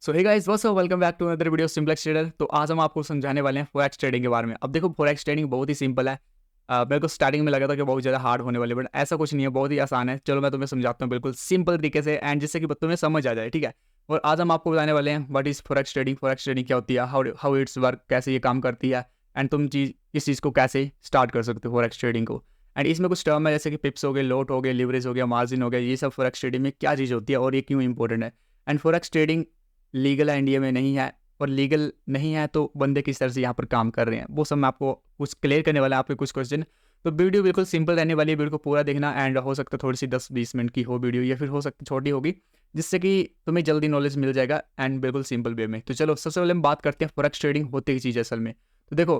So hey guys what's up, welcome back to another video simplex trader. तो आज हम आपको समझाने वाले हैं फॉरेक्स ट्रेडिंग के बारे में। अब देखो, फॉरेक्स ट्रेडिंग बहुत ही सिंपल है। मेरे को स्टार्टिंग में लगा था कि बहुत ज़्यादा हार्ड होने वाली, बट ऐसा कुछ नहीं है, बहुत ही आसान है। चलो मैं तुम्हें समझाता हूँ बिल्कुल सिंपल तरीके से, एंड जिससे कि तुम्हें समझ आ जाए, ठीक है। और आज हम आपको बताने वाले हैं what is forex trading, forex trading क्या होती है, हाउ इट्स वर्क, कैसे ये काम करती है, एंड तुम इस चीज़ को कैसे स्टार्ट कर सकते हो फॉरेक्स ट्रेडिंग को। एंड इसमें कुछ टर्म है जैसे कि पिप्स हो गए, लोट हो गए, लिवरेज हो गया, मार्जिन हो गया। ये सब फॉरेक्स ट्रेडिंग में क्या चीज़ होती है और ये क्यों इंपॉर्टेंट है। एंड फॉरेक्स ट्रेडिंग लीगल है, इंडिया में नहीं है, और लीगल नहीं है तो बंदे किस तरह से यहाँ पर काम कर रहे हैं वो सब मैं आपको कुछ क्लियर करने वाला है, आपके कुछ क्वेश्चन। तो वीडियो बिल्कुल सिंपल रहने वाली है, वीडियो को पूरा देखना। एंड हो सकता है थोड़ी सी 10-20 मिनट की हो वीडियो, या फिर हो सकती छोटी होगी, जिससे कि तुम्हें जल्दी नॉलेज मिल जाएगा एंड बिल्कुल सिंपल वे में। तो चलो सबसे पहले हम बात करते हैं फॉरेक्स ट्रेडिंग होती है चीज़ असल में। तो देखो,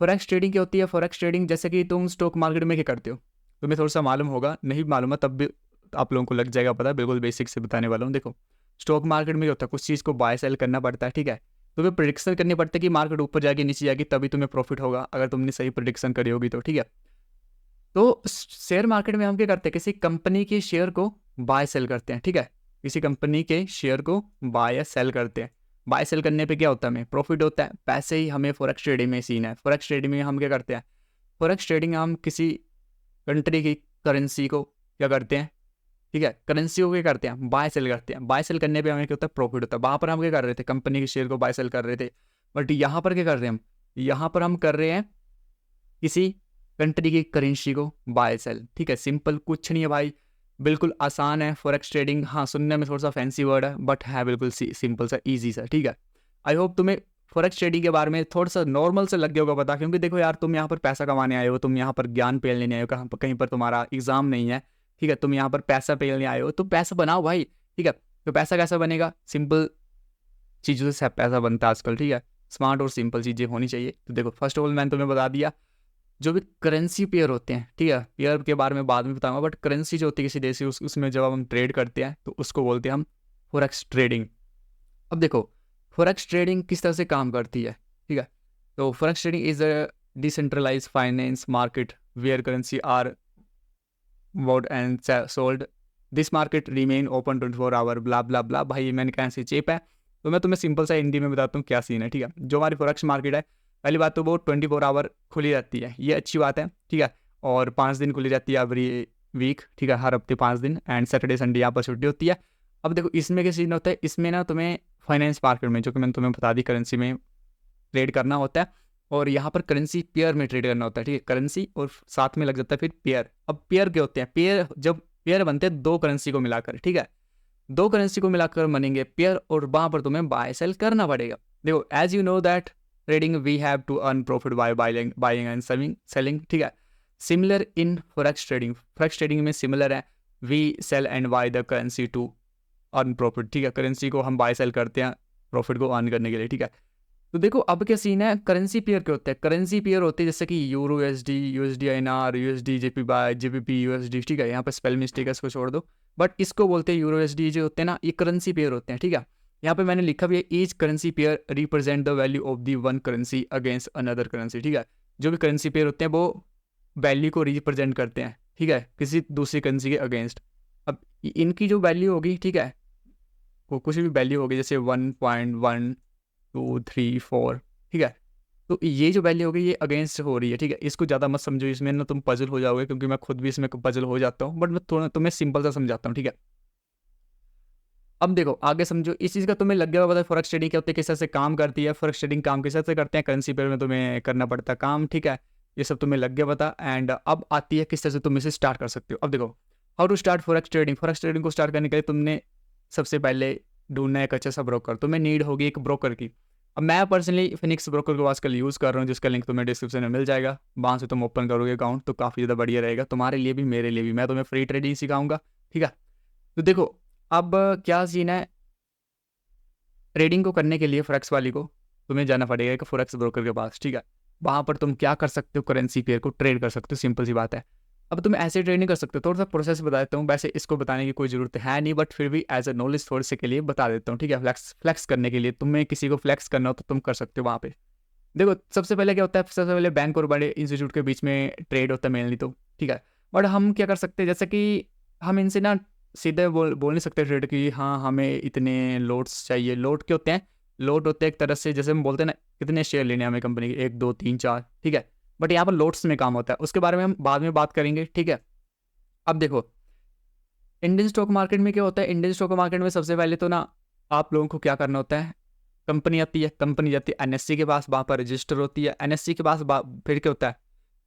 फॉरेक्स ट्रेडिंग क्या होती है। फॉरेक्स ट्रेडिंग जैसे कि तुम स्टॉक मार्केट में क्या करते हो, तुम्हें थोड़ा सा मालूम होगा, नहीं मालूम है तब भी आप लोगों को लग जाएगा पता, बिल्कुल बेसिक से बताने वाला हूँ। देखो, स्टॉक मार्केट में क्या होता है, कुछ चीज़ को बाय सेल करना पड़ता है, ठीक है। तुम्हें प्रिडिक्शन करनी पड़ती है कि मार्केट ऊपर जाएगी नीचे जाएगी, तभी तुम्हें प्रॉफिट होगा, अगर तुमने सही प्रिडिक्शन करी होगी तो, ठीक है। तो शेयर मार्केट में हम क्या करते हैं, किसी कंपनी के शेयर को बाय सेल करते हैं, ठीक है। किसी कंपनी के शेयर को बाय या सेल करते हैं। बाय सेल करने पे क्या होता है, हमें प्रॉफिट होता है। पैसे ही हमें फॉरेक्स ट्रेडिंग में सीन है। फॉरेक्स ट्रेडिंग में हम क्या करते हैं, फॉरेक्स ट्रेडिंग हम किसी कंट्री की करेंसी को क्या करते हैं, ठीक है, करेंसी को क्या करते हैं, बाय सेल करते हैं। बाय सेल करने पे हमें क्या होता है, प्रॉफिट होता है। वहाँ पर हम क्या कर रहे थे, कंपनी के शेयर को बाय सेल कर रहे थे। बट यहाँ पर क्या कर रहे हैं हम, यहाँ पर हम कर रहे हैं किसी कंट्री की करेंसी को बाय सेल, ठीक है। सिंपल कुछ नहीं है भाई, बिल्कुल आसान है फॉरेक्स ट्रेडिंग। हाँ, सुनने में थोड़ा सा फैंसी वर्ड है, बट है बिल्कुल सिंपल सा, ईजी सा, ठीक है। आई होप तुम्हें फॉरेक्स ट्रेडिंग के बारे में थोड़ा सा नॉर्मल से लग गया होगा पता, क्योंकि देखो यार, तुम यहाँ पर पैसा कमाने आए हो, तुम यहाँ पर ज्ञान पेल लेने आए हो, कहीं पर तुम्हारा एग्जाम नहीं है, ठीक है। तुम यहाँ पर पैसा पेलने आए हो तो पैसा बनाओ भाई, ठीक है। तो पैसा कैसा बनेगा, सिंपल चीज़ों से पैसा बनता है आजकल, ठीक है। स्मार्ट और सिंपल चीज़ें होनी चाहिए। तो देखो, फर्स्ट ऑफ ऑल मैंने तुम्हें बता दिया, जो भी करेंसी पेयर होते हैं, ठीक है, पेयर के बारे में बाद में बताऊंगा, बट करेंसी जो होती है किसी देश की, उसमें जब हम ट्रेड करते हैं तो उसको बोलते हैं हम फॉरेक्स ट्रेडिंग। अब देखो, फॉरेक्स ट्रेडिंग किस तरह से काम करती है, ठीक है। तो forex trading is a decentralize finance market where currency are bought and sold. This market remain open 24 hour, blah blah blah. भाई मैंने कहा से चेप है, तो मैं तुम्हें सिंपल सा हिंदी में बताता हूँ क्या सीन है, ठीक है। जो हमारी फॉरेक्स मार्केट है, पहली बात तो वो 24 आवर खुली रहती है, ये अच्छी बात है, ठीक है। और 5 दिन खुली रहती है एवरी वीक, ठीक है, हर हफ्ते 5 दिन, एंड सैटरडे संडे यहाँ पर छुट्टी होती है। अब देखो, इसमें क्या सीन होता है, इसमें ना तुम्हें फाइनेंस मार्केट में, जो कि मैंने तुम्हें बता दी, करेंसी में ट्रेड करना होता है। और यहाँ पर करेंसी पेयर में ट्रेड करना होता है, ठीक है। करेंसी और साथ में लग जाता है फिर पेयर। अब पेयर क्या होते हैं, पेयर जब पेयर बनते हैं दो करेंसी को मिलाकर, ठीक है, दो करेंसी को मिलाकर बनेंगे पेयर, और वहां पर तुम्हें बाय सेल करना पड़ेगा। देखो, as you know that trading we have to earn profit by buying and selling, ठीक है। Similar in forex trading, forex trading में सिमिलर है, we sell and buy the currency to earn profit, ठीक है। Currency को हम bye cell करते हैं प्रॉफिट को अर्न करने के लिए, ठीक है। तो देखो, अब क्या सीन है, करेंसी पेयर क्या होता है, करेंसी पेयर होते हैं जैसे कि euro USD, USD INR, USD JPP USD, ठीक है। यहाँ पर स्पेल मिस्टेक है, इसको छोड़ दो, बट इसको बोलते हैं यूरो यूएसडी जो होते हैं ना, ये करेंसी पेयर होते हैं, ठीक है। यहाँ पे मैंने लिखा भी है, each currency pair represent the value of the one currency against another currency, ठीक है। जो भी करेंसी पेयर होते हैं वो वैल्यू को रिप्रेजेंट करते हैं, ठीक है, किसी दूसरी करेंसी के अगेंस्ट। अब इनकी जो वैल्यू होगी, ठीक है, वो कुछ भी वैल्यू होगी, जैसे 1.1 2 3 4, ठीक है। तो ये जो वैल्यू होगी ये अगेंस्ट हो रही है, ठीक है। इसको ज़्यादा मत समझो, इसमें ना तुम पजल हो जाओगे, क्योंकि मैं खुद भी इसमें पजल हो जाता हूँ, बट मैं थोड़ा तुम्हें सिंपल सा समझाता हूँ, ठीक है। अब देखो आगे समझो, इस चीज़ का तुम्हें लग गया होगा फॉरेक्स ट्रेडिंग क्या होती है, किस तरह से काम करती है, फॉरेक्स ट्रेडिंग काम किस तरह से करते हैं, करेंसी पेयर में तुम्हें करना पड़ता है काम, ठीक है। ये सब तुम्हें लग गया पता। एंड अब आती है किस तरह से तुम इसे स्टार्ट कर सकते हो। अब देखो, how to start forex trading. Forex trading को स्टार्ट करने के लिए तुमने सबसे पहले ढूंढना है एक अच्छा सा ब्रोकर, तुम्हें नीड होगी एक ब्रोकर की। अब मैं पर्सनली फिनिक्स ब्रोकर को आजकल यूज़ कर रहा हूँ, जिसका लिंक तुम्हें डिस्क्रिप्शन में मिल जाएगा। वहाँ से तुम ओपन करोगे अकाउंट तो काफ़ी ज़्यादा बढ़िया रहेगा तुम्हारे लिए भी मेरे लिए भी। मैं तुम्हें फ्री ट्रेडिंग सिखाऊंगा, ठीक है। तो देखो, अब क्या सीन है, ट्रेडिंग को करने के लिए फॉरेक्स वाली को तुम्हें जाना पड़ेगा एक फॉरेक्स ब्रोकर के पास, ठीक है। वहाँ पर तुम क्या कर सकते हो, करेंसी पेयर को ट्रेड कर सकते हो, सिंपल सी बात है। अब तुम ऐसे ट्रेड नहीं कर सकते, थोड़ा सा प्रोसेस बता देता हूँ। वैसे इसको बताने की कोई ज़रूरत है नहीं, बट फिर भी एज अ नॉलेज थोड़े से के लिए बता देता हूँ, ठीक है। फ्लैक्स करने के लिए, तुम्हें किसी को फ्लैक्स करना हो तो तुम कर सकते हो वहाँ पे। देखो, सबसे पहले क्या होता है, सबसे पहले बैंक और बड़े इंस्टीट्यूट के बीच में ट्रेड होता है मेनली, तो ठीक है। बट हम क्या कर सकते हैं, जैसे कि हम इनसे ना सीधे बोल नहीं सकते ट्रेडर कि हाँ हमें इतने लोट्स चाहिए। लोट क्या होते हैं? लोट होते हैं एक तरह से, जैसे हम बोलते हैं ना कितने शेयर लेने हैं हमें कंपनी के, 1 2 3 4, ठीक है। बट यहाँ पर लोट्स में काम होता है, उसके बारे में हम बाद में बात करेंगे, ठीक है। अब देखो इंडियन स्टॉक मार्केट में क्या होता है। इंडियन स्टॉक मार्केट में सबसे पहले तो ना आप लोगों को क्या करना होता है, कंपनी आती है, कंपनी जाती है एनएससी के पास, वहाँ पर रजिस्टर होती है। एनएससी के पास फिर क्या होता है,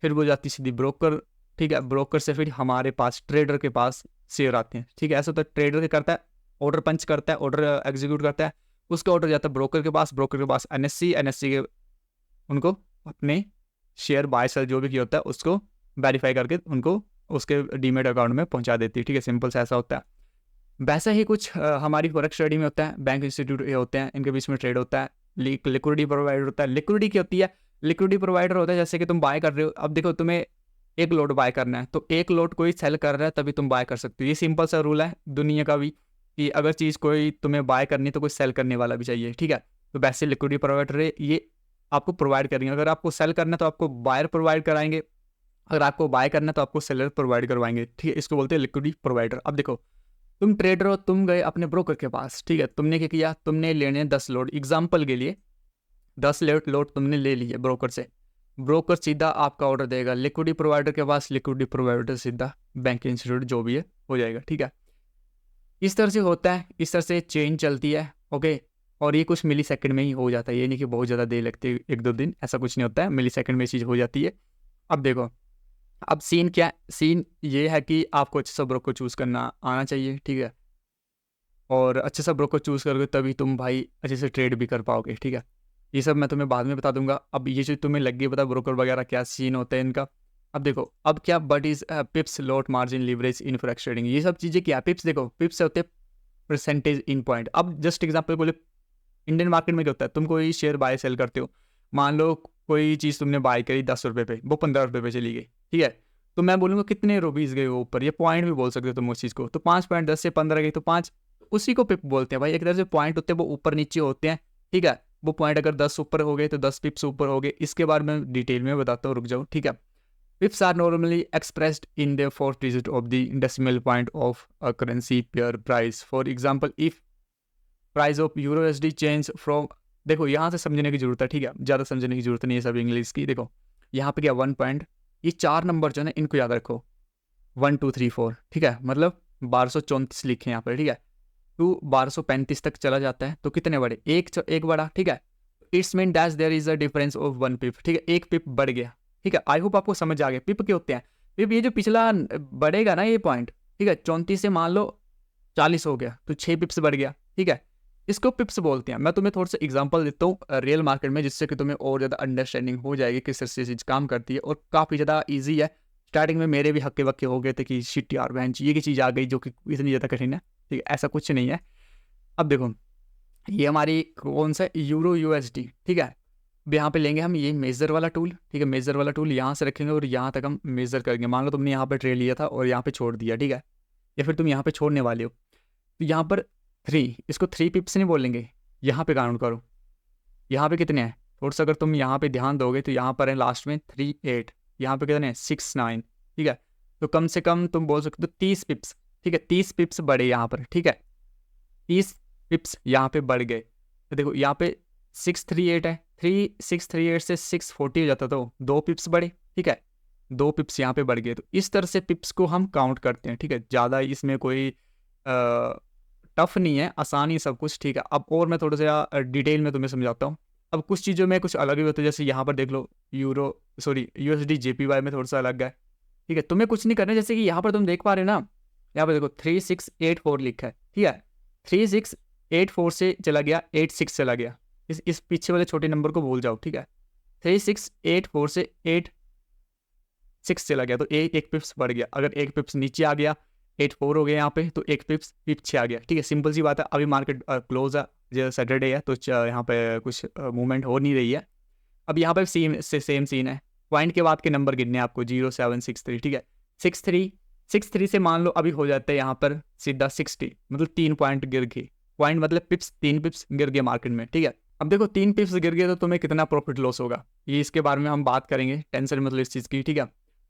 फिर वो जाती है सीधी ब्रोकर, ठीक है। ब्रोकर से फिर हमारे पास ट्रेडर के पास शेयर आते हैं, ठीक है। ऐसा होता है, ट्रेडर क्या करता है, ऑर्डर पंच करता है, ऑर्डर एग्जीक्यूट करता है, उसका ऑर्डर जाता है ब्रोकर के पास, ब्रोकर के पास एनएससी, एनएससी के उनको अपने शेयर बाय सेल जो भी किया होता है उसको वेरीफाई करके उनको उसके डीमेट अकाउंट में पहुंचा देती है, ठीक है। सिंपल से ऐसा होता है। वैसा ही कुछ हमारी फॉरेक्स ट्रेडिंग में होता है। बैंक इंस्टीट्यूट ये होते हैं, इनके बीच में ट्रेड होता है। लिक्विडिटी प्रोवाइडर होता है। लिक्विडिटी क्या होती है? लिक्विडिटी प्रोवाइडर होता है जैसे कि तुम बाय कर रहे हो, अब देखो तुम्हें एक लोट बाय करना है, तो एक लोट कोई सेल कर रहा है तभी तुम बाय कर सकते हो। ये सिंपल सा रूल है दुनिया का भी, कि अगर चीज़ कोई तुम्हें बाय करनी तो कोई सेल करने वाला भी चाहिए, ठीक है। तो वैसे लिक्विडिटी प्रोवाइडर ये आपको प्रोवाइड करेंगे। अगर आपको सेल करना है तो आपको बायर प्रोवाइड कराएंगे, अगर आपको बाय करना है तो आपको सेलर प्रोवाइड करवाएंगे, ठीक है। इसको बोलते हैं लिक्विडिटी प्रोवाइडर। अब देखो तुम ट्रेडर हो, तुम गए अपने ब्रोकर के पास, ठीक है। तुमने क्या किया, तुमने लेने 10 लोड, एग्जाम्पल के लिए 10 लोड तुमने ले लिए ब्रोकर से। ब्रोकर सीधा आपका ऑर्डर देगा लिक्विडिटी प्रोवाइडर के पास, लिक्विडिटी प्रोवाइडर सीधा बैंक इंस्टीट्यूट जो भी है हो जाएगा, ठीक है। इस तरह से होता है, इस तरह से चेन चलती है, ओके। और ये कुछ मिली सेकेंड में ही हो जाता है, ये नहीं कि बहुत ज़्यादा देर लगती है, 1 2 दिन, ऐसा कुछ नहीं होता है, मिली सेकेंड में ये चीज़ हो जाती है। अब देखो अब सीन क्या है, सीन ये है कि आपको अच्छे से ब्रोकर चूज़ करना आना चाहिए, ठीक है। और अच्छे से ब्रोकर चूज़ करोगे तभी तुम भाई अच्छे से ट्रेड भी कर पाओगे, ठीक है। ये सब मैं तुम्हें बाद में बता दूंगा। अब ये जो तुम्हें लग गई पता ब्रोकर वगैरह क्या सीन होता है इनका। अब देखो अब क्या, but is पिप्स, lot margin, leverage in forex trading, ये सब चीज़ें क्या। पिप्स देखो, पिप्स होते हैं परसेंटेज इन पॉइंट। अब जस्ट एग्जाम्पल बोले इंडियन मार्केट में क्या होता है, तुम कोई शेयर बाय सेल करते हो, मान लो कोई चीज़ तुमने बाय करी 10 रुपये पे, वो 15 रुपये पे चली गई, ठीक है। तो मैं बोलूँगा कितने रुपीज़ गए वो ऊपर, ये पॉइंट भी बोल सकते हो तुम उस चीज़ को। तो 5.10 से 15 गई तो 5, उसी को पिप बोलते हैं भाई। एक तरह से पॉइंट होते हैं वो ऊपर नीचे होते हैं, ठीक है। वो पॉइंट अगर 10 ऊपर हो गए तो 10 पिप्स ऊपर हो गए। इसके बारे में डिटेल में बताता हूँ, रुक जाओ, ठीक है। Pips are normally expressed in the fourth digit of the decimal point of a currency pair price. For example if price of euro change from, देखो यहाँ से समझने की जरूरत है, ठीक है। ज़्यादा समझने की जरूरत नहीं है सब इंग्लिश की। देखो यहाँ पे क्या 1 पॉइंट, ये 4 नंबर जो है ना इनको याद रखो, 1 2 3 4, ठीक है। मतलब 1234 लिखे यहाँ पर, ठीक है। टू 1235 तक चला जाता है तो कितने बड़े, एक बड़ा, ठीक है। It's mean dash there is a difference of 1 पिप, ठीक है। एक पिप बढ़ गया, ठीक है। आई होप आपको समझ आ गया पिप क्या होते हैं। पिप ये जो पिछला बढ़ेगा ना ये पॉइंट, ठीक है। 34 से मान लो 40 हो गया तो 6 पिप्स बढ़ गया, ठीक है। इसको पिप्स बोलते हैं। मैं तुम्हें थोड़ा सा एग्जांपल देता हूँ रियल मार्केट में, जिससे कि तुम्हें और ज़्यादा अंडरस्टैंडिंग हो जाएगी किस तरह से चीज़ काम करती है, और काफ़ी ज़्यादा ईजी है। स्टार्टिंग में मेरे भी हक्के बक्के हो गए थे कि शिट यार बहन ये की चीज़ आ गई जो कि इतनी ज़्यादा कठिन है, ठीक है। ऐसा कुछ नहीं है। अब देखो ये हमारी कौन सा यूरो यूएसडी, ठीक है। अब यहाँ पे लेंगे हम ये मेजर वाला टूल, ठीक है। मेजर वाला टूल यहाँ से रखेंगे और यहाँ तक हम मेजर करेंगे। मान लो तुमने यहाँ पर ट्रेड लिया था और यहाँ पे छोड़ दिया, ठीक है, या फिर तुम यहाँ पे छोड़ने वाले हो, तो यहाँ पर 3, इसको 3 पिप्स नहीं बोलेंगे, यहाँ पे काउंट करो। यहाँ पे कितने हैं, थोड़ा सा अगर तुम यहाँ पे ध्यान दोगे तो यहाँ पर है लास्ट में 3 8, यहाँ पे कितने हैं 6 9, ठीक है। तो कम से कम तुम बोल सकते हो 30 पिप्स, ठीक है। 30 पिप्स बढ़े यहाँ पर, ठीक है। 30 पिप्स यहाँ पे बढ़ गए। तो देखो यहाँ पे 638 है, 3638 से 640 हो जाता तो 2 पिप्स बढ़े, ठीक है। 2 पिप्स यहाँ पे बढ़ गए। तो इस तरह से पिप्स को हम काउंट करते हैं, ठीक है। ज़्यादा इसमें कोई टफ नहीं है, आसानी सब कुछ, ठीक है। अब और मैं थोड़ा सा डिटेल में तुम्हें समझाता हूँ। अब कुछ चीज़ों में कुछ अलग ही होता है, जैसे यहाँ पर देख लो यूएसडी जेपीवाई में थोड़ा सा अलग है, ठीक है। तुम्हें कुछ नहीं करना, जैसे कि यहाँ पर तुम देख पा रहे हो ना, यहाँ पर देखो 3684 लिखा है, ठीक है। 3684 से चला गया 86 चला गया, इस पीछे वाले छोटे नंबर को भूल जाओ, ठीक है। 3684 से 86 चला गया तो एक पिप्स बढ़ गया। अगर एक पिप्स नीचे आ गया 84 हो गया यहाँ पे, तो एक पिप्स पीछे आ गया, ठीक है। सिंपल सी बात है। अभी मार्केट क्लोज है, जो सैटरडे है, तो यहाँ पे कुछ मूवमेंट हो नहीं रही है। अब यहाँ पे सेम सीन है। पॉइंट के बाद के नंबर गिनने आपको 0763, ठीक है। 63 से मान लो अभी हो जाता है यहाँ पर सीधा 60, मतलब 3 पॉइंट गिर गए। पॉइंट मतलब पिप्स, 3 पिप्स गिर गए मार्केट में, ठीक है। अब देखो 3 पिप्स गिर गए तो तुम्हें कितना प्रॉफिट लॉस होगा, ये इसके बारे में हम बात करेंगे, टेंशन मतलब इस चीज़ की, ठीक है।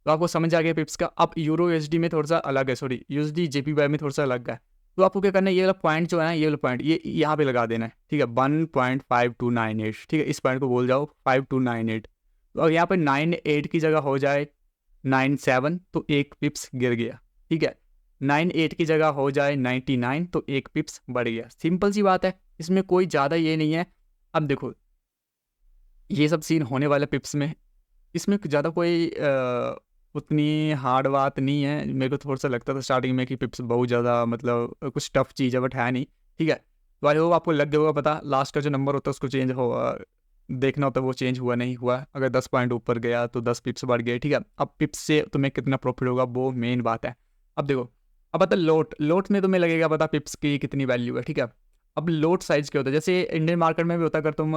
तो आपको समझ आ गया पिप्स का। अब यूरो यूएसडी में थोड़ा सा अलग है, सॉरी यूएसडी जेपीवाई में थोड़ा सा अलग है। तो आपको क्या करना है, ये वाला पॉइंट जो है ना, ये वाला पॉइंट ये यहाँ पे लगा देना है, ठीक है, 1.5298, ठीक है, इस पॉइंट को बोल जाओ 5298। तो अगर यहाँ पे 98 की जगह हो जाए 97 तो एक पिप्स गिर गया, ठीक है, 98 की जगह हो जाए 99 तो एक पिप्स बढ़ गया। सिंपल सी बात है, इसमें कोई ज़्यादा ये नहीं है। अब देखो ये सब सीन होने वाला पिप्स में, इसमें ज़्यादा कोई उतनी हार्ड बात नहीं है। मेरे को थोड़ा सा लगता था स्टार्टिंग में कि पिप्स बहुत ज़्यादा मतलब कुछ टफ चीज़ है, बट है नहीं, ठीक है। तो आई होप आपको लग गया होगा पता, लास्ट का जो नंबर होता है उसको चेंज हो देखना होता है, वो चेंज हुआ नहीं हुआ। अगर 10 पॉइंट ऊपर गया तो 10 पिप्स बढ़ गए, ठीक है। अब पिप्स से तुम्हें कितना प्रॉफिट होगा वो मेन बात है। अब देखो, अब पता लोट में तुम्हें लगेगा पता पिप्स की कितनी वैल्यू है, ठीक है। अब लोट साइज क्या होता है, जैसे इंडियन मार्केट में भी होता है, अगर तुम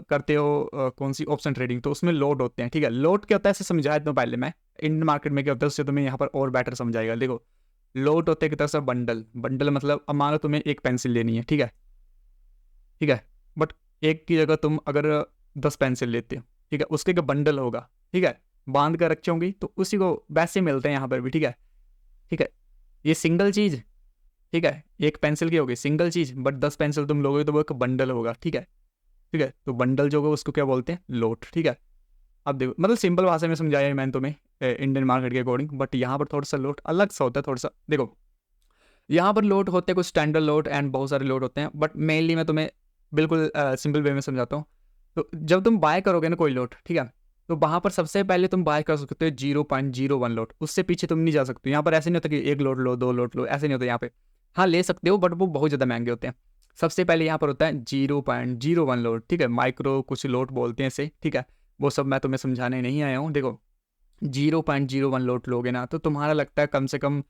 करते हो कौन सी ऑप्शन ट्रेडिंग, तो उसमें लोट होते हैं, ठीक है। लोट क्या होता है ऐसे समझाया तो पहले मैं, इंडियन मार्केट में क्या होता है उससे तुम्हें यहाँ पर और बेटर समझाएगा। देखो लोट होते हैं एक तरह से बंडल, बंडल मतलब अब मान लो तुम्हें एक पेंसिल लेनी है, ठीक है, ठीक है, बट एक की जगह तुम अगर 10 पेंसिल लेते हो, ठीक है, उसके एक बंडल होगा, ठीक है, बांध कर रखी होंगी, तो उसी को वैसे मिलते हैं यहाँ पर भी, ठीक है, ठीक है। ये सिंगल चीज़, ठीक है, एक पेंसिल की होगी सिंगल चीज़, बट 10 पेंसिल तुम लोगे तो वो एक बंडल होगा, ठीक है, ठीक है। तो बंडल जो होगा उसको क्या बोलते हैं, लोट, ठीक है। अब देखो मतलब सिंपल भाषा में समझाया है मैंने तुम्हें इंडियन मार्केट के अकॉर्डिंग, बट यहाँ पर थोड़ा सा लोट अलग सा होता है थोड़ा सा। देखो यहाँ पर लोट होते हैं कुछ स्टैंडर्ड लोट एंड बहुत सारे लोट होते हैं, बट मेनली मैं तुम्हें बिल्कुल सिंपल वे में समझाता हूँ। तो जब तुम बाय करोगे ना कोई लोट, ठीक है, तो वहाँ पर सबसे पहले तुम बाय कर सकते हो 0.01 लोट, उससे पीछे तुम नहीं जा सकते। यहाँ पर ऐसे नहीं होता कि एक लोट लो, दो लोट लो, ऐसे नहीं होता यहाँ पे। हाँ ले सकते हो, बट वो बहुत ज़्यादा महंगे होते हैं। सबसे पहले यहाँ पर होता है 0.01 लोट, ठीक है, माइक्रो कुछ लोट बोलते हैं इसे, ठीक है। वो सब मैं तुम्हें समझाने नहीं आया हूँ। देखो 0.01 लोट लोगे ना तो तुम्हारा लगता है कम से कम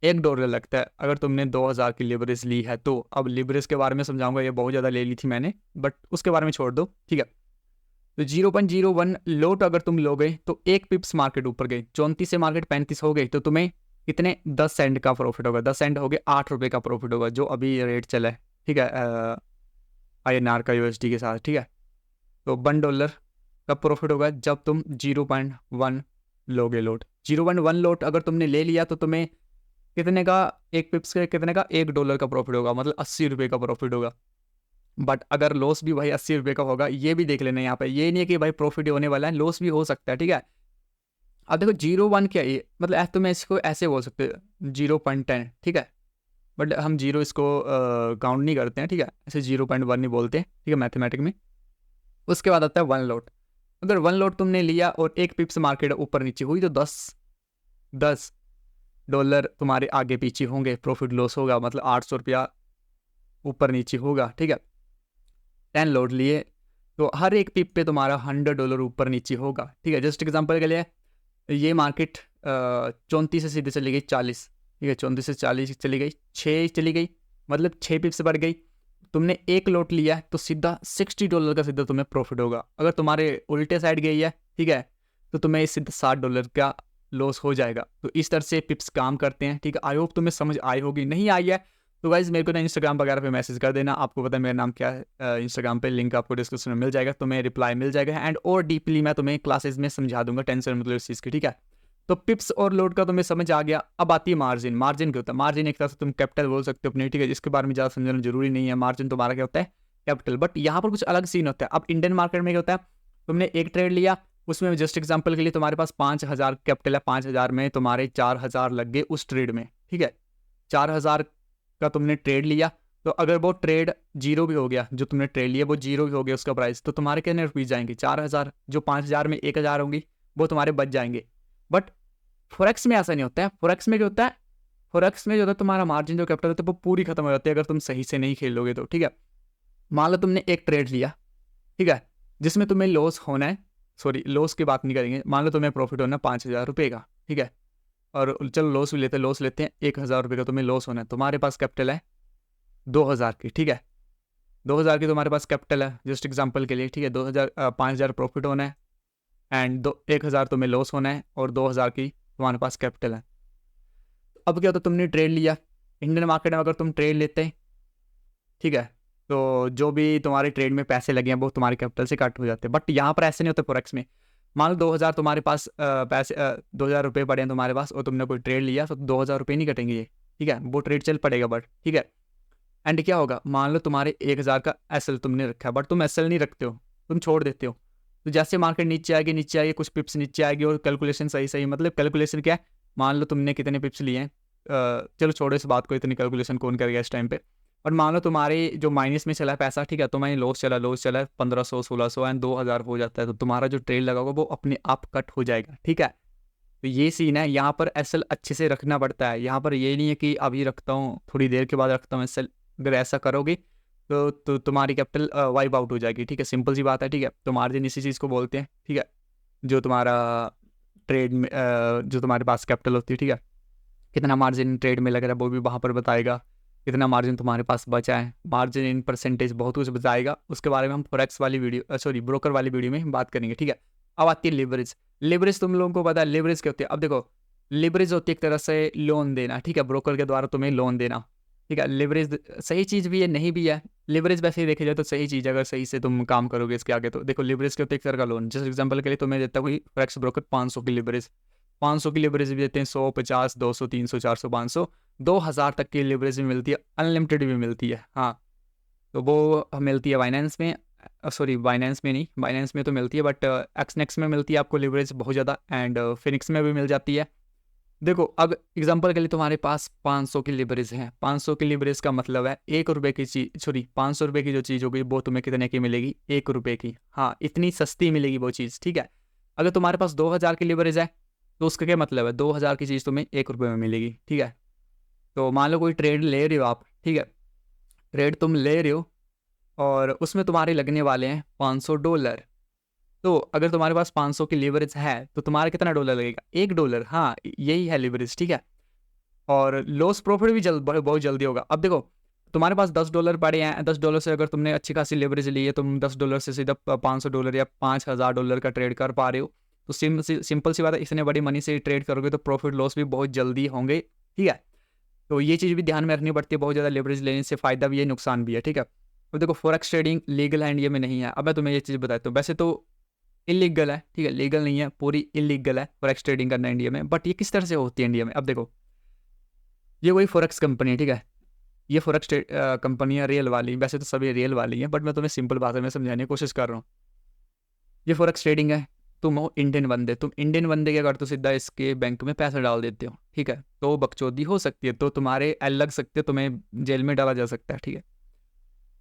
$1 लगता है, अगर तुमने 2000 की लिवरेज ली है तो। अब लिवरेज के बारे में समझाऊंगा, ये बहुत ज़्यादा ले ली थी मैंने, बट उसके बारे में छोड़ दो, ठीक है। तो 0.01 लोट अगर तुम लोगे तो एक पिप्स मार्केट ऊपर गई, 34 से मार्केट 35 हो गई, तो तुम्हें कितने 10 सेंट का प्रॉफिट होगा, 10 सेंट हो गए 8 रुपये का प्रॉफिट होगा, जो अभी रेट चला है, ठीक है, INR का USD के साथ, ठीक है। तो $1 का प्रॉफिट होगा जब तुम 0.1 लोगे लोट। 0.1 लोट अगर तुमने ले लिया तो तुम्हें कितने का, एक पिप्स के कितने का, $1 का प्रॉफिट होगा, मतलब 80 रुपये का प्रॉफिट होगा। बट अगर लॉस भी भाई 80 रुपये का होगा, ये भी देख लेना यहाँ पे, ये नहीं है कि भाई प्रॉफिट ही होने वाला है, लॉस भी हो सकता है, ठीक है। अब देखो 0.1 क्या है, मतलब ऐसे तुम्हें इसको ऐसे बोल सकते हो 0.10, ठीक है, बट हम जीरो इसको काउंट नहीं करते हैं, ठीक है, ऐसे 0.1 नहीं बोलते हैं, ठीक है, मैथमेटिक में। उसके बाद आता है 1 लोट। अगर 1 लोट तुमने लिया और एक पिप्स मार्केट ऊपर नीचे हुई तो $10 तुम्हारे आगे पीछे होंगे, प्रॉफिट लॉस होगा, मतलब 800 रुपया ऊपर नीचे होगा, ठीक है। 10 लोट लिए तो हर एक पिप पे तुम्हारा $100 ऊपर नीचे होगा, ठीक है। जस्ट एग्जांपल के लिए ये मार्केट 34 से सीधे चली गई 40, ठीक है, 34 से 40 चली गई, 6 चली गई, मतलब 6 पिप से बढ़ गई। तुमने एक लोट लिया है तो सीधा $60 का सीधा तुम्हें प्रॉफिट होगा। अगर तुम्हारे उल्टे साइड गई है, ठीक है, तो तुम्हें सीधा $60 का लॉस हो जाएगा। तो इस तरह से पिप्स काम करते हैं, ठीक है। आई होप तुम्हें समझ आई होगी, नहीं आई है तो गाइज मेरे को ना इंस्टाग्राम वगैरह पे मैसेज कर देना, आपको पता है मेरा नाम क्या है इंस्टाग्राम पे, लिंक आपको डिस्क्रिप्शन में मिल जाएगा, तुम्हें रिप्लाई मिल जाएगा एंड और डीपली मैं तुम्हें क्लासेस में समझा दूंगा, टेंशन मतलब इस चीज़ की, ठीक है। तो पिप्स और लोड का तुम्हें समझ आ गया। अब आती है मार्जिन। मार्जिन क्या होता है, मार्जिन एक तरह से तुम कैपिटल बोल सकते हो अपनी, ठीक है, जिसके बारे में ज़्यादा समझना जरूरी नहीं है। मार्जिन तुम्हारा क्या होता है, कैपिटल, बट यहाँ पर कुछ अलग सीन होता है। अब इंडियन मार्केट में क्या होता है, तुमने एक ट्रेड लिया, उसमें जस्ट एग्जाम्पल के लिए तुम्हारे पास 5000 कैपिटल है, 5000 में तुम्हारे 4000 लग गए उस ट्रेड में, ठीक है। 4000 का तुमने ट्रेड लिया, तो अगर वो ट्रेड जीरो भी हो गया, जो तुमने ट्रेड लिया वो जीरो भी हो गया उसका प्राइस, तो तुम्हारे कितने रुपीज़ जाएंगे, 4000, जो 5000 में 1000 होंगी वो तुम्हारे बच जाएंगे। बट फॉरेक्स में ऐसा नहीं होता है। फॉरेक्स में क्या होता है, फॉरेक्स में जो होता है तुम्हारा मार्जिन जो कैपिटल होता है वो पूरी खत्म हो जाती है अगर तुम सही से नहीं खेलोगे तो, ठीक है। मान लो तुमने एक ट्रेड लिया, ठीक है, जिसमें तुम्हें लॉस होना है, सॉरी लॉस की बात नहीं करेंगे, मान लो तुम्हें प्रॉफिट होना है 5000 रुपये का, ठीक है, और चलो लॉस भी लेते हैं, लॉस लेते हैं 1000 रुपये का तुम्हें लॉस होना है। तुम्हारे पास कैपिटल है 2000 की, ठीक है, 2000 की तुम्हारे पास कैपिटल है जस्ट एग्जांपल के लिए, ठीक है। 5000 प्रॉफिट होना है एंड 1000 तुम्हें लॉस होना है और 2000 की तुम्हारे पास कैपिटल है। अब क्या होता है, तुमने ट्रेड लिया, इंडियन मार्केट में अगर तुम ट्रेड लेते हैं, ठीक है, तो जो भी तुम्हारे ट्रेड में पैसे लगे हैं वो तुम्हारे कैपिटल से कट हो जाते हैं। बट यहाँ पर ऐसे नहीं होता फॉरेक्स में। मान लो 2000 तुम्हारे पास पैसे 2000 रुपये पड़े हैं तुम्हारे पास और तुमने कोई ट्रेड लिया तो 2000 रुपये नहीं कटेंगे ये, ठीक है, वो ट्रेड चल पड़ेगा बट, ठीक है। एंड क्या होगा, मान लो तुम्हारे 1000 का एसएल तुमने रखा है बट तुम एसएल नहीं रखते हो, तुम छोड़ देते हो। तो जैसे मार्केट नीचे आएगी कुछ पिप्स नीचे आएगी और कैलकुलेशन सही मतलब कैलकुलेशन क्या है, मान लो तुमने कितने पिप्स लिए हैं, चलो छोड़ो इस बात को, इतनी कैलकुलेशन कौन करेगा इस टाइम पे। और मान लो तुम्हारे जो माइनस में चला है पैसा, ठीक है, तुम्हारी लॉस चला है 1500 1600 एंड 2000 हो जाता है, तो तुम्हारा जो ट्रेड लगा होगा वो अपने आप कट हो जाएगा, ठीक है। तो ये सीन है, यहाँ पर एसएल अच्छे से रखना पड़ता है। यहाँ पर ये नहीं है कि अभी रखता हूँ थोड़ी देर के बाद रखता हूँ एसएल, अगर ऐसा करोगे तो तुम्हारी कैपिटल वाइप आउट हो जाएगी, ठीक है, सिंपल सी बात है, ठीक है। तो मार्जिन इसी चीज़ को बोलते हैं, ठीक है, जो तुम्हारा ट्रेड में जो तुम्हारे पास कैपिटल होती है, ठीक है, कितना मार्जिन ट्रेड में लग रहा है वो भी वहाँ पर बताएगा, कितना मार्जिन तुम्हारे पास बचा है, मार्जिन इन परसेंटेज बहुत कुछ बताएगा। उसके बारे में हम फॉरेक्स वाली वीडियो ब्रोकर वाली वीडियो में बात करेंगे, ठीक है। अब आती है लिवरेज। लिवरेज तुम लोगों को पता है लिवरेज क्या होती है। अब देखो, लिवरेज होती है एक तरह से लोन देना, ठीक है, ब्रोकर के द्वारा तुम्हें लोन देना, ठीक है। लिवरेज सही चीज़ भी है नहीं भी है, लिवरेज वैसे ही देखा जाए तो सही चीज़ है अगर सही से तुम काम करोगे इसके आगे। तो देखो लिवरेज के होते एक तरह का लोन, जैसे एग्जांपल के लिए तुम्हें देता कोई फॉरेक्स ब्रोकर 500 की लिवरेज, 500 की लिवरेज भी देते हैं, 100 50 200 300 400 500 2000 तक की लिवरेज भी मिलती है, अनलिमिटेड भी मिलती है, हाँ। तो वो मिलती है बाइनेंस में, बाइनेंस में नहीं, बाइनेंस में तो मिलती है बट एक्सनेक्स में मिलती है आपको लिवरेज बहुत ज़्यादा, एंड फिनिक्स में भी मिल जाती है। देखो अब एग्जांपल के लिए तुम्हारे पास 500 की लिवरेज है, 500 की लिवरेज का मतलब है 1 रुपये की चीज़, 500 रुपये की जो चीज़ होगी वो तुम्हें कितने की मिलेगी, 1 रुपये की, हाँ, इतनी सस्ती मिलेगी वो चीज़, ठीक है। अगर तुम्हारे पास 2000 की लिवरेज है तो उसका क्या मतलब है, 2000 की चीज़ तुम्हें 1 रुपये में मिलेगी, ठीक है। तो मान लो कोई ट्रेड ले रहे हो आप, ठीक है, ट्रेड तुम ले रहे हो और उसमें तुम्हारे लगने वाले हैं $500। तो अगर तुम्हारे पास 500 की लिवरेज है तो तुम्हारा कितना डॉलर लगेगा, $1, हाँ, यही है लिवरेज, ठीक है। और लॉस प्रॉफिट भी बहुत जल्दी होगा। अब देखो तुम्हारे पास $10 पड़े हैं, $10 से अगर तुमने अच्छी खासी लिवरेज ली है, तुम $10 से सीधा $500 या $5000 का ट्रेड कर पा रहे हो, तो सिंपल सी बात है, इतने बड़ी मनी से ट्रेड करोगे तो प्रॉफिट लॉस भी बहुत जल्दी होंगे, ठीक है। तो ये चीज़ भी ध्यान में रखनी पड़ती है, बहुत ज़्यादा लिवरेज लेने से फ़ायदा भी है नुकसान भी है, ठीक है। तो देखो फॉरेक्स ट्रेडिंग लीगल है इंडिया में नहीं है। अब मैं तुम्हें ये चीज़ बताता हूँ, वैसे तो इलीगल है, ठीक है, लीगल नहीं है, पूरी इलीगल है फॉरेक्स ट्रेडिंग करना इंडिया में। बट ये किस तरह से होती है इंडिया में, अब देखो ये कोई फॉरेक्स कंपनी है, ठीक है, ये फॉरेक्स कंपनियाँ रियल वाली, वैसे तो सभी रियल वाली हैं बट मैं तुम्हें सिंपल भाषा में समझाने की कोशिश कर रहा हूँ। ये फॉरेक्स ट्रेडिंग है, तुम हो इंडियन बंदे, तुम इंडियन बंदे क्या करते हो, सीधा इसके बैंक में पैसा डाल देते हो, ठीक है। तो बकचोदी हो सकती है, तो तुम्हारे एल लग सकते हो, तुम्हें जेल में डाला जा सकता है, ठीक है।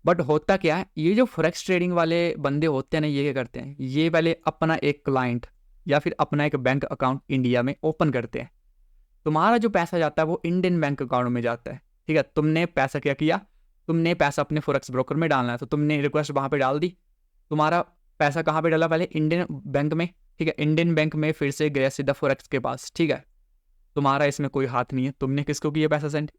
बट होता क्या है, ये जो फॉरेक्स ट्रेडिंग वाले बंदे होते हैं ना, ये क्या करते हैं, ये पहले अपना एक क्लाइंट या फिर अपना एक बैंक अकाउंट इंडिया में ओपन करते हैं। तुम्हारा जो पैसा जाता है वो इंडियन बैंक अकाउंट में जाता है, ठीक है। तुमने पैसा क्या किया, तुमने पैसा अपने फॉरेक्स ब्रोकर में डालना है, तो तुमने रिक्वेस्ट वहाँ पे डाल दी, तुम्हारा पैसा कहाँ पे डाला, पहले इंडियन बैंक में, ठीक है, इंडियन बैंक में फिर से गया सीधा फॉरेक्स के पास, ठीक है। तुम्हारा इसमें कोई हाथ नहीं है, तुमने किसको किया पैसा सेंड,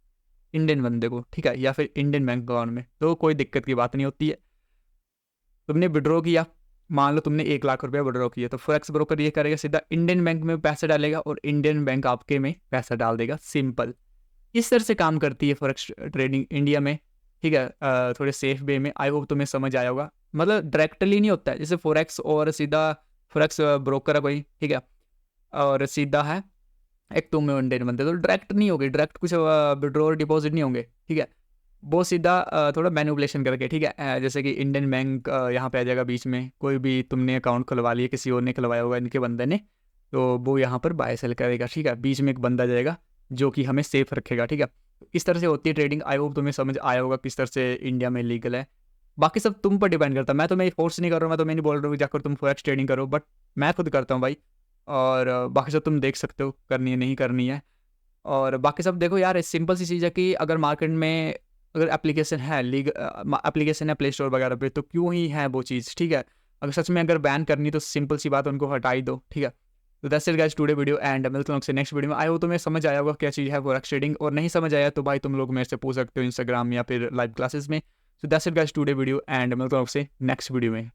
इंडियन बंदे को, ठीक है, या फिर इंडियन बैंक अकाउंट में, तो कोई दिक्कत की बात नहीं होती है। तुमने विड्रॉ किया, मान लो तुमने 1 लाख रुपया विड्रॉ किया, तो फॉरेक्स ब्रोकर ये करेगा सीधा इंडियन बैंक में पैसा डालेगा और इंडियन बैंक आपके में पैसा डाल देगा, सिंपल। इस तरह से काम करती है फॉरेक्स ट्रेडिंग इंडिया में, ठीक है, थोड़े सेफ वे में। आई होप तुम्हें समझ आया होगा, मतलब डायरेक्टली नहीं होता है, जैसे फॉरेक्स और सीधा फॉरेक्स ब्रोकर है कोई, ठीक है, और सीधा है एक तुम इंडियन बनते, तो डायरेक्ट नहीं होगी, डायरेक्ट कुछ विड्रॉ डिपॉजिट नहीं होंगे, ठीक है। वो सीधा थोड़ा मैनिपुलेशन करके, ठीक है, जैसे कि इंडियन बैंक यहाँ पे आ जाएगा बीच में, कोई भी तुमने अकाउंट खुलवा लिया, किसी और ने खुलवाया होगा इनके बंदे ने, तो वो यहाँ पर बाय सेल करेगा, ठीक है, बीच में एक बंदा जाएगा जो कि हमें सेफ रखेगा, ठीक है। इस तरह से होती है ट्रेडिंग। आई होप तुम्हें समझ आया होगा किस तरह से इंडिया में लीगल है। बाकी सब तुम पर डिपेंड करता है, मैं तुम्हें फोर्स नहीं कर रहा हूँ, मैं तुम्हें नहीं बोल रहा हूँ जाकर तुम फॉरेक्स ट्रेडिंग करो, बट मैं खुद करता हूँ भाई। और बाकी सब तुम देख सकते हो करनी है नहीं करनी है। और बाकी सब देखो यार, सिंपल सी चीज़ है कि अगर मार्केट में अगर एप्लीकेशन है एप्लीकेशन है प्ले स्टोर वगैरह पे, तो क्यों ही है वो चीज़, ठीक है। अगर सच में अगर बैन करनी तो सिंपल सी बात उनको हटाई दो, ठीक है। तो that's it guys today video, and मिलता हूँ आपसे नेक्स्ट वीडियो में। आई हो तुम्हें समझ आया होगा क्या चीज़ है फॉरेक्स ट्रेडिंग, और नहीं समझ आया तो भाई तुम लोग मेरे से पूछ सकते हो इंस्टाग्राम या फिर लाइव क्लासेस में। So that's it guys today video, and मिलता हूँ आपसे नेक्स्ट वीडियो में।